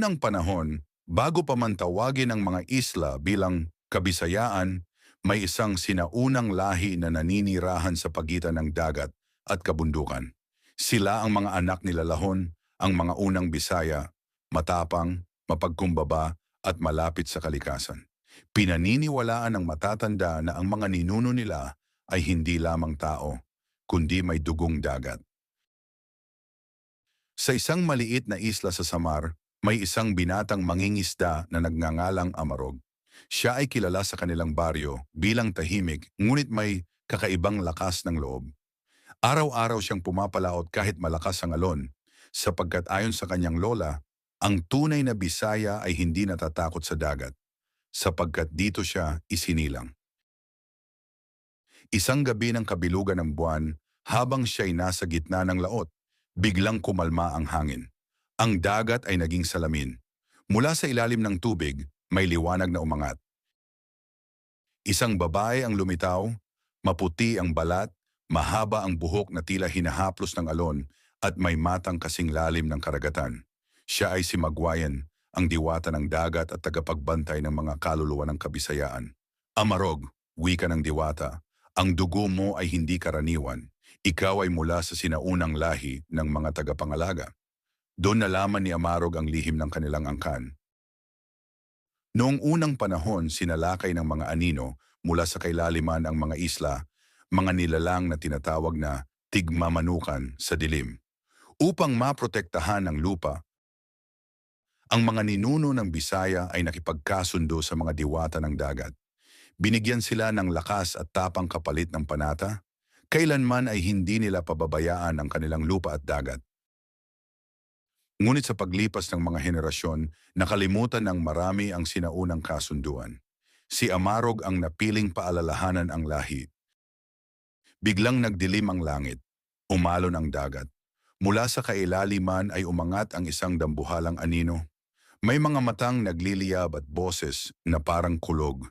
unang panahon, bago pa man tawagin ang mga isla bilang Kabisayaan, may isang sinaunang lahi na naninirahan sa pagitan ng dagat at kabundukan. Sila ang mga anak ni Lalahon, ang mga unang Bisaya, matapang, mapagkumbaba at malapit sa kalikasan. Pinaniniwalaan ng matatanda na ang mga ninuno nila ay hindi lamang tao, kundi may dugong dagat. Sa isang maliit na isla sa Samar, may isang binatang mangingisda na nagngangalang Amarog. Siya ay kilala sa kanilang baryo bilang tahimik ngunit may kakaibang lakas ng loob. Araw-araw siyang pumapalaot kahit malakas ang alon, sapagkat ayon sa kanyang lola, ang tunay na Bisaya ay hindi natatakot sa dagat, sapagkat dito siya isinilang. Isang gabi ng kabilugan ng buwan, habang siya'y nasa gitna ng laot, biglang kumalma ang hangin. Ang dagat ay naging salamin. Mula sa ilalim ng tubig, may liwanag na umangat. Isang babae ang lumitaw, maputi ang balat, mahaba ang buhok na tila hinahaplos ng alon at may matang kasing lalim ng karagatan. Siya ay si Magwayan, ang diwata ng dagat at tagapagbantay ng mga kaluluwa ng Kabisayaan. Amarog, wika ng diwata, ang dugo mo ay hindi karaniwan. Ikaw ay mula sa sinaunang lahi ng mga tagapangalaga. Doon nalaman ni Amarog ang lihim ng kanilang angkan. Noong unang panahon, sinalakay ng mga anino mula sa kailaliman ang mga isla, mga nilalang na tinatawag na tigmamanukan sa dilim. Upang maprotektahan ang lupa, ang mga ninuno ng Bisaya ay nakipagkasundo sa mga diwata ng dagat. Binigyan sila ng lakas at tapang kapalit ng panata. Kailanman ay hindi nila pababayaan ang kanilang lupa at dagat. Ngunit sa paglipas ng mga henerasyon, nakalimutan ng marami ang sinaunang kasunduan. Si Amarog ang napiling paalalahanan ang lahi. Biglang nagdilim ang langit, umalon ang dagat. Mula sa kailaliman ay umangat ang isang dambuhalang anino. May mga matang nagliliyab at boses na parang kulog.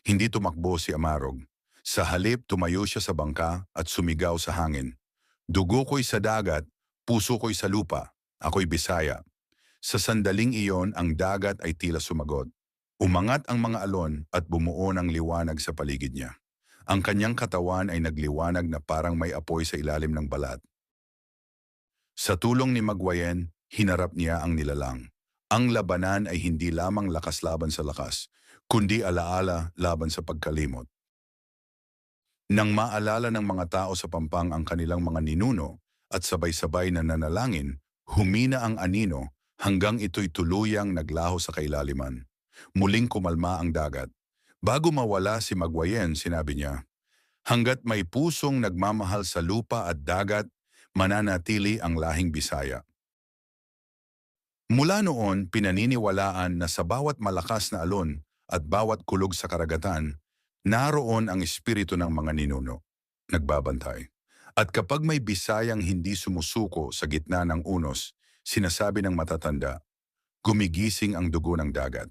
Hindi tumakbo si Amarog. Sa halip tumayo siya sa bangka at sumigaw sa hangin. Dugo ko'y sa dagat, puso ko'y sa lupa, ako'y Bisaya. Sa sandaling iyon ang dagat ay tila sumagot. Umangat ang mga alon at bumuo ng liwanag sa paligid niya. Ang kanyang katawan ay nagliwanag na parang may apoy sa ilalim ng balat. Sa tulong ni Magwayen, hinarap niya ang nilalang. Ang labanan ay hindi lamang lakas laban sa lakas, kundi alaala laban sa pagkalimot. Nang maalala ng mga tao sa pampang ang kanilang mga ninuno at sabay-sabay na nanalangin, humina ang anino hanggang ito'y tuluyang naglaho sa kailaliman. Muling kumalma ang dagat. Bago mawala si Magwayen, sinabi niya, hanggat may pusong nagmamahal sa lupa at dagat, mananatili ang lahing Bisaya. Mula noon, pinaniniwalaan na sa bawat malakas na alon at bawat kulog sa karagatan, naroon ang espiritu ng mga ninuno, nagbabantay. At kapag may Bisayang hindi sumusuko sa gitna ng unos, sinasabi ng matatanda, gumigising ang dugo ng dagat.